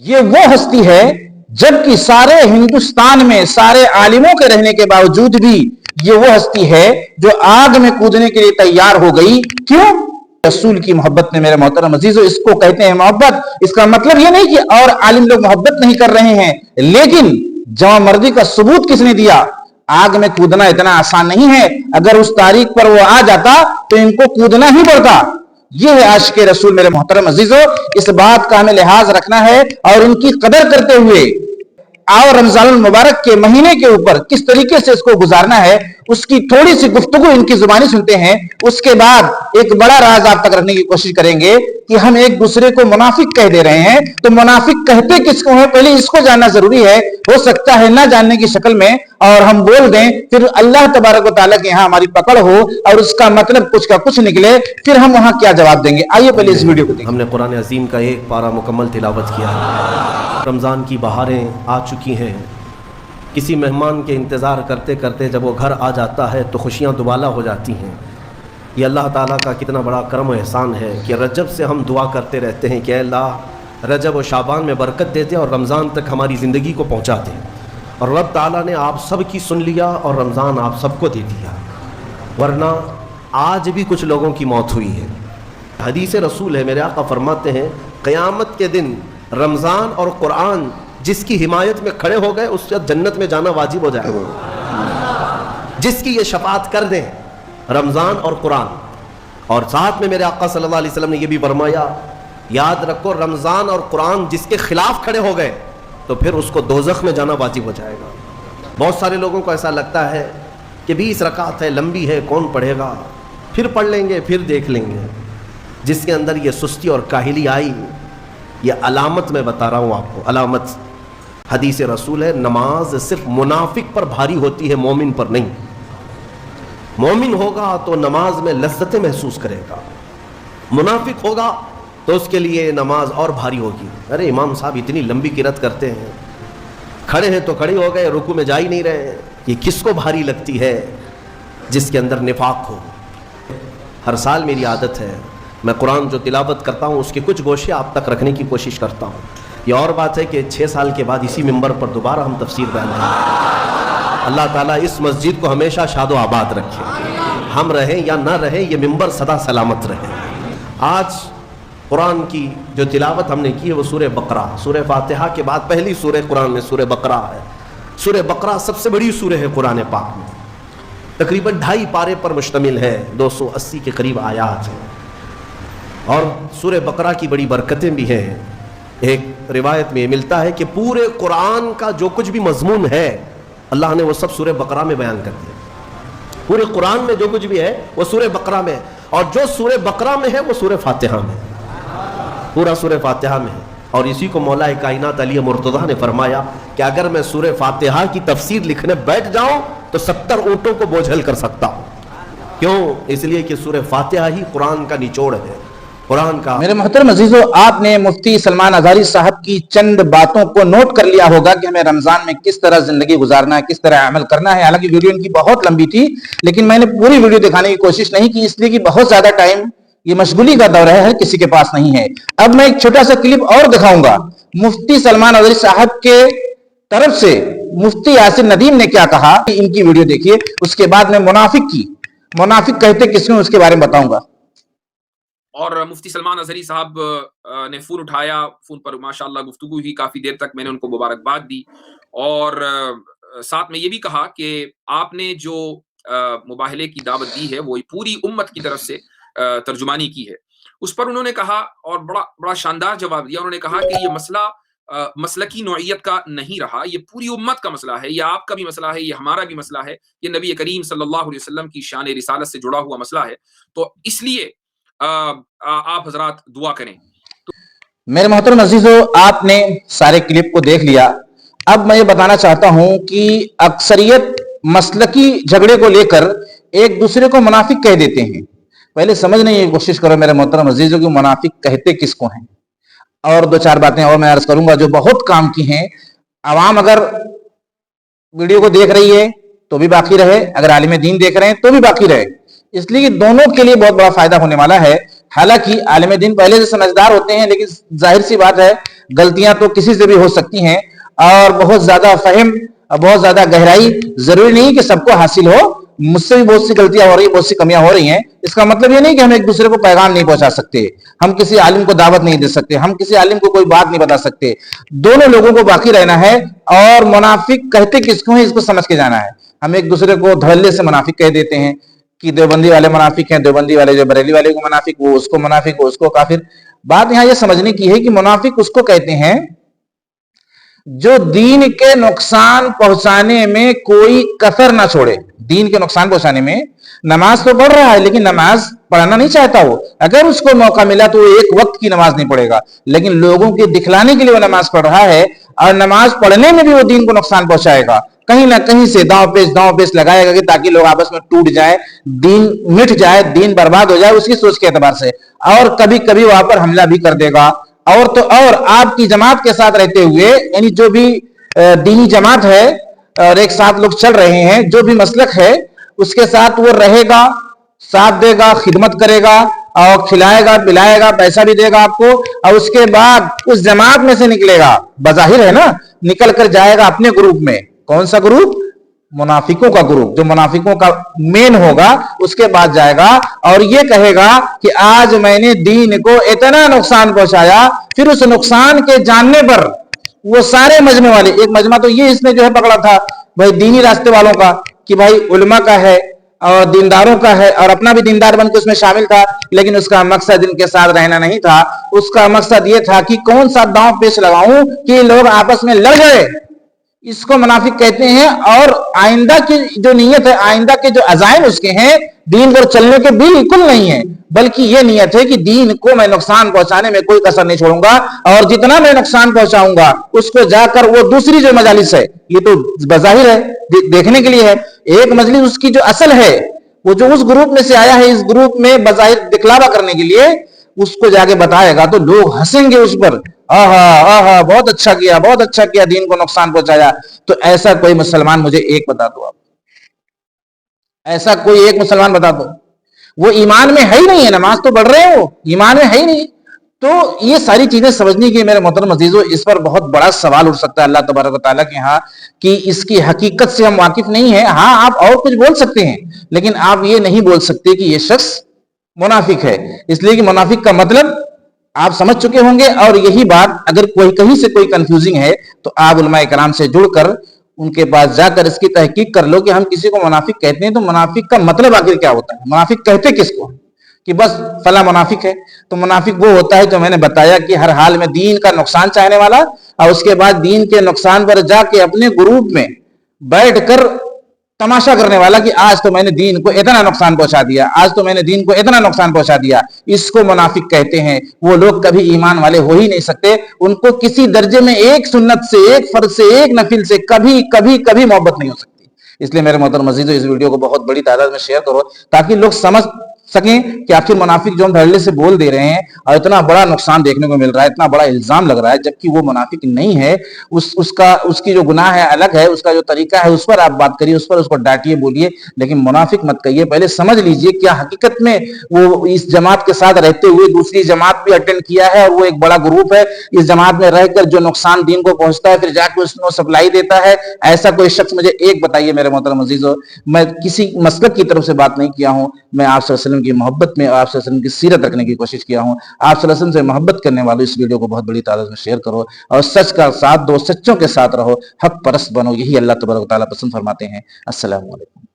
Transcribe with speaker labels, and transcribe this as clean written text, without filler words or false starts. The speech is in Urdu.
Speaker 1: یہ وہ ہستی ہے جبکہ سارے ہندوستان میں سارے عالموں کے رہنے کے باوجود بھی یہ وہ ہستی ہے جو آگ میں کودنے کے لیے تیار ہو گئی. کیوں؟ رسول کی محبت نے. میرے محترم عزیزو، اس کو کہتے ہیں محبت. اس کا مطلب یہ نہیں کہ اور عالم لوگ محبت نہیں کر رہے ہیں، لیکن جوان مردی کا ثبوت کس نے دیا؟ آگ میں کودنا اتنا آسان نہیں ہے. اگر اس تاریخ پر وہ آ جاتا تو ان کو کودنا ہی پڑتا. یہ ہے عاشق رسول. میرے محترم عزیزو، اس بات کا ہمیں لحاظ رکھنا ہے اور ان کی قدر کرتے ہوئے اور رمضان المبارک کے مہینے کے اوپر کس طریقے سے اس کو گزارنا ہے، اس کی تھوڑی سی گفتگو ان کی زبانی سنتے ہیں. اس کے بعد ایک بڑا راز آپ تک رکھنے کی کوشش کریں گے کہ ہم ایک دوسرے کو منافق کہہ دے رہے ہیں، تو منافق کہتے کس کو ہیں پہلے اس کو جاننا ضروری ہے. ہو سکتا ہے نہ جاننے کی شکل میں اور ہم بول دیں، پھر اللہ تبارک و تعالیٰ کے یہاں ہماری پکڑ ہو اور اس کا مطلب کچھ کا کچھ نکلے، پھر ہم وہاں کیا جواب دیں گے. آئیے پہلے اس ویڈیو کو دیکھیں.
Speaker 2: ہم نے قرآن عظیم کا ایک پارہ مکمل تلاوت کیا ہے. رمضان کی بہاریں آ چکی ہیں. کسی مہمان کے انتظار کرتے کرتے جب وہ گھر آ جاتا ہے تو خوشیاں دوبالا ہو جاتی ہیں. یہ اللہ تعالیٰ کا کتنا بڑا کرم و احسان ہے کہ رجب سے ہم دعا کرتے رہتے ہیں کہ اے اللہ رجب و شعبان میں برکت دیتے اور رمضان تک ہماری زندگی کو پہنچا دیں. اور رب تعالیٰ نے آپ سب کی سن لیا اور رمضان آپ سب کو دے دیا. ورنہ آج بھی کچھ لوگوں کی موت ہوئی ہے. حدیث رسول ہے، میرے آقا فرماتے ہیں قیامت کے دن رمضان اور قرآن جس کی حمایت میں کھڑے ہو گئے اس سے جنت میں جانا واجب ہو جائے گا. جس کی یہ شفاعت کر دیں رمضان اور قرآن. اور ساتھ میں میرے آقا صلی اللہ علیہ وسلم نے یہ بھی فرمایا، یاد رکھو رمضان اور قرآن جس کے خلاف کھڑے ہو گئے تو پھر اس کو دوزخ میں جانا واجب ہو جائے گا. بہت سارے لوگوں کو ایسا لگتا ہے کہ 20 رکعت ہے، لمبی ہے، کون پڑھے گا، پھر پڑھ لیں گے، پھر دیکھ لیں گے. جس کے اندر یہ سستی اور کاہلی آئی، یہ علامت میں بتا رہا ہوں آپ کو، علامت. حدیث رسول ہے نماز صرف منافق پر بھاری ہوتی ہے، مومن پر نہیں. مومن ہوگا تو نماز میں لذتیں محسوس کرے گا، منافق ہوگا تو اس کے لیے نماز اور بھاری ہوگی. ارے امام صاحب اتنی لمبی قرات کرتے ہیں، کھڑے ہیں تو کھڑے ہو گئے، رکوع میں جا ہی نہیں رہے. یہ کس کو بھاری لگتی ہے؟ جس کے اندر نفاق ہو. ہر سال میری عادت ہے میں قرآن جو تلاوت کرتا ہوں اس کے کچھ گوشے آپ تک رکھنے کی کوشش کرتا ہوں. یہ اور بات ہے کہ 6 سال کے بعد اسی ممبر پر دوبارہ ہم تفسیر بیان کریں. اللہ تعالیٰ اس مسجد کو ہمیشہ شاد و آباد رکھے. ہم رہیں یا نہ رہیں یہ ممبر سدا سلامت رہے. آج قرآن کی جو تلاوت ہم نے کی ہے وہ سورہ بقرہ، سورہ فاتحہ کے بعد پہلی سورہ قرآن میں سورہ بقرہ ہے. سورہ بقرہ سب سے بڑی سورہ ہے قرآن پاک میں. تقریباً 2.5 پارے پر مشتمل ہے، 280 کے قریب آیات ہیں. اور سورہ بقرہ کی بڑی برکتیں بھی ہیں. ایک روایت میں یہ ملتا ہے کہ پورے قرآن کا جو کچھ بھی مضمون ہے اللہ نے وہ سب سورہ بقرہ میں بیان کر دیا. پورے قرآن میں جو کچھ بھی ہے وہ سورہ بقرہ میں ہے، اور جو سورہ بقرہ میں ہے وہ سورہ فاتحہ میں ہے. پورا سورہ فاتحہ میں ہے. اور اسی کو مولا کائنات علی مرتضیٰ نے فرمایا کہ اگر میں سورہ فاتحہ کی تفسیر لکھنے بیٹھ جاؤں تو 70 اونٹوں کو بوجھل کر سکتا ہوں. کیوں؟ اس لیے کہ سورہ فاتحہ ہی قرآن کا نچوڑ ہے، قرآن کا.
Speaker 1: میرے محترم عزیزو، آپ نے مفتی سلمان ازہری صاحب کی چند باتوں کو نوٹ کر لیا ہوگا کہ ہمیں رمضان میں کس طرح زندگی گزارنا ہے، کس طرح عمل کرنا ہے. حالانکہ ویڈیو ان کی بہت لمبی تھی لیکن میں نے پوری ویڈیو دکھانے کی کوشش نہیں کی، اس لیے کہ بہت زیادہ ٹائم، یہ مشغولی کا دور ہے، ہر کسی کے پاس نہیں ہے. اب میں ایک چھوٹا سا کلپ اور دکھاؤں گا. مفتی سلمان ازہری صاحب کے طرف سے مفتی یاسر ندیم نے کیا کہا، ان کی ویڈیو دیکھیے. اس کے بعد میں منافق کہتے کس نے اس کے بارے میں بتاؤں گا.
Speaker 3: اور مفتی سلمان ازہری صاحب نے فون اٹھایا، فون پر ماشاءاللہ گفتگو ہوئی کافی دیر تک. میں نے ان کو مبارکباد دی اور ساتھ میں یہ بھی کہا کہ آپ نے جو مباہلے کی دعوت دی ہے وہ پوری امت کی طرف سے ترجمانی کی ہے. اس پر انہوں نے کہا اور بڑا شاندار جواب دیا. انہوں نے کہا کہ یہ مسئلہ مسلکی نوعیت کا نہیں رہا، یہ پوری امت کا مسئلہ ہے، یہ آپ کا بھی مسئلہ ہے، یہ ہمارا بھی مسئلہ ہے، یہ نبی کریم صلی اللہ علیہ وسلم کی شان رسالت سے جڑا ہوا مسئلہ ہے. تو اس لیے آپ حضرات دعا کریں.
Speaker 1: میرے محترم عزیزو، آپ نے سارے کلپ کو دیکھ لیا. اب میں یہ بتانا چاہتا ہوں کہ اکثریت مسلکی جھگڑے کو لے کر ایک دوسرے کو منافق کہہ دیتے ہیں. پہلے سمجھنے کی کوشش کرو میرے محترم عزیزو کہ منافق کہتے کس کو ہیں. اور 2-4 باتیں اور میں عرض کروں گا جو بہت کام کی ہیں. عوام اگر ویڈیو کو دیکھ رہی ہے تو بھی باقی رہے، اگر عالم دین دیکھ رہے ہیں تو بھی باقی رہے، اس لیے دونوں کے لیے بہت بڑا فائدہ ہونے والا ہے. حالانکہ عالم دین پہلے سے سمجھدار ہوتے ہیں، لیکن ظاہر سی بات ہے غلطیاں تو کسی سے بھی ہو سکتی ہیں، اور بہت زیادہ فہم اور بہت زیادہ گہرائی ضروری نہیں کہ سب کو حاصل ہو. مجھ سے بھی بہت سی غلطیاں ہو رہی ہیں، بہت سی کمیاں ہو رہی ہیں. اس کا مطلب یہ نہیں کہ ہم ایک دوسرے کو پیغام نہیں پہنچا سکتے، ہم کسی عالم کو دعوت نہیں دے سکتے، ہم کسی عالم کو کوئی بات نہیں بتا سکتے. دونوں لوگوں کو باقی رہنا ہے، اور منافق کہتے کس کو ہیں اس کو سمجھ کے جانا ہے. ہم ایک دوسرے کو دھڑلے سے منافق کہہ دیتے ہیں کہ دیوبندی والے منافق ہیں، دیوبندی والے جو بریلی والے کو منافق، وہ اس کو منافق، وہ اس کو کافر. بات یہاں یہ سمجھنے کی ہے کہ منافق اس کو کہتے ہیں جو دین کے نقصان پہنچانے میں کوئی کسر نہ چھوڑے. دین کے نقصان پہنچانے میں نماز تو پڑھ رہا ہے لیکن نماز پڑھنا نہیں چاہتا. وہ اگر اس کو موقع ملا تو وہ ایک وقت کی نماز نہیں پڑھے گا، لیکن لوگوں کے دکھلانے کے لیے وہ نماز پڑھ رہا ہے، اور نماز پڑھنے میں بھی وہ دین کو نقصان پہنچائے گا. کہیں نہ کہیں سے داؤں پیچ لگائے گا کہ تاکہ لوگ آپس میں ٹوٹ جائے، دین مٹ جائے، دین برباد ہو جائے اس کی سوچ کے اعتبار سے. اور کبھی کبھی وہاں پر حملہ بھی کر دے گا. اور تو اور آپ کی جماعت کے ساتھ رہتے ہوئے، یعنی جو بھی دینی جماعت ہے اور ایک ساتھ لوگ چل رہے ہیں، جو بھی مسلک ہے اس کے ساتھ وہ رہے گا، ساتھ دے گا، خدمت کرے گا، اور کھلائے گا، پلائے گا، پیسہ بھی دے گا آپ کو. اور اس کے بعد اس جماعت میں سے نکلے گا، بظاہر ہے نا، نکل کر جائے گا اپنے گروپ میں. کون سا گروپ؟ منافقوں کا گروپ، جو منافقوں کا مین ہوگا. اس کے بعد جائے گا اور یہ کہے گا کہ آج میں نے دین کو اتنا نقصان پہنچایا. پھر اس نقصان کے جاننے پر وہ سارے مجمع والے، ایک مجمع تو یہ اس نے جو ہے پکڑا تھا بھائی دینی راستے والوں کا، کہ بھائی علماء کا ہے اور دینداروں کا ہے، اور اپنا بھی دیندار بن کے اس میں شامل تھا، لیکن اس کا مقصد ان کے ساتھ رہنا نہیں تھا. اس کا مقصد یہ تھا کہ کون سا داؤں پیش لگاؤں کہ لوگ آپس میں لڑ گئے. اس کو منافق کہتے ہیں. اور آئندہ کی جو نیت ہے، آئندہ کے جو عزائم اس کے ہیں، دین پر چلنے کے بالکل نہیں ہے، بلکہ یہ نیت ہے کہ دین کو میں نقصان پہنچانے میں کوئی کسر نہیں چھوڑوں گا، اور جتنا میں نقصان پہنچاؤں گا اس کو جا کر وہ دوسری جو مجالس ہے، یہ تو بظاہر ہے، دیکھنے کے لیے ہے. ایک مجلس اس کی جو اصل ہے، وہ جو اس گروپ میں سے آیا ہے، اس گروپ میں بظاہر دکھلاوا کرنے کے لیے اس کو جا کے بتائے گا تو لوگ ہنسیں گے اس پر. آہا بہت اچھا کیا، بہت اچھا کیا، دین کو نقصان پہنچایا. تو ایسا کوئی مسلمان مجھے ایک بتا دو، آپ ایسا کوئی ایک مسلمان بتا دو. وہ ایمان میں ہے ہی نہیں ہے، نماز تو پڑھ رہے ہو، ایمان میں ہے ہی نہیں. تو یہ ساری چیزیں سمجھنے کی میرے محترم عزیزو، اس پر بہت بڑا سوال اٹھ سکتا ہے اللہ تبارک و تعالیٰ کے ہاں کہ اس کی حقیقت سے ہم واقف نہیں ہیں. ہاں آپ اور کچھ بول سکتے ہیں، لیکن آپ یہ نہیں بول سکتے کہ یہ شخص منافق ہے، اس لیے کہ منافق کا مطلب آپ سمجھ چکے ہوں گے. اور یہی بات اگر کوئی کہیں سے کوئی کنفیوزنگ ہے تو آپ علماء کرام سے جڑ کر ان کے پاس جا کر اس کی تحقیق کر لو کہ ہم کسی کو منافق کہتے ہیں تو منافق کا مطلب آخر کیا ہوتا ہے، منافق کہتے کس کو، کہ بس فلاں منافق ہے. تو منافق وہ ہوتا ہے جو میں نے بتایا کہ ہر حال میں دین کا نقصان چاہنے والا، اور اس کے بعد دین کے نقصان پر جا کے اپنے گروپ میں بیٹھ کر تماشا کرنے والا کہ آج تو میں نے دین کو اتنا نقصان پہنچا دیا، آج تو میں نے دین کو اتنا نقصان پہنچا دیا. اس کو منافق کہتے ہیں. وہ لوگ کبھی ایمان والے ہو ہی نہیں سکتے. ان کو کسی درجے میں ایک سنت سے، ایک فرض سے، ایک نفل سے کبھی کبھی کبھی محبت نہیں ہو سکتی. اس لیے میرے محترم عزیزو، اس ویڈیو کو بہت بڑی تعداد میں شیئر کرو تاکہ لوگ سمجھ سکیں کہ آخر منافق جو ہم دھڑلے سے بول دے رہے ہیں اور اتنا بڑا نقصان دیکھنے کو مل رہا ہے، اتنا بڑا الزام لگ رہا ہے، جبکہ وہ منافق نہیں ہے. اس کی جو گناہ ہے الگ ہے، اس کا جو طریقہ ہے اس پر آپ بات کریے، اس پر اس کو ڈانٹیے، بولیے، لیکن منافق مت کہیے. پہلے سمجھ لیجئے کیا حقیقت میں وہ اس جماعت کے ساتھ رہتے ہوئے دوسری جماعت بھی اٹینڈ کیا ہے، اور وہ ایک بڑا گروپ ہے. اس جماعت میں رہ کر جو نقصان دین کو پہنچتا ہے پھر جا کے اس کو سپلائی دیتا ہے. ایسا کوئی شخص مجھے ایک بتائیے میرے محترم عزیزو. میں کسی مسلک کی طرف سے بات نہیں کیا ہوں، میں آپ صلی اللہ علیہ وسلم کی محبت میں، آپ صلی اللہ علیہ وسلم کی سیرت رکھنے کی کوشش کیا ہوں. آپ صلی اللہ علیہ وسلم سے محبت کرنے والوں اس ویڈیو کو بہت بڑی تعداد میں شیئر کرو اور سچ کا ساتھ دو، سچوں کے ساتھ رہو، حق پرست بنو. یہی اللہ تبارک و تعالیٰ پسند فرماتے ہیں. السلام علیکم.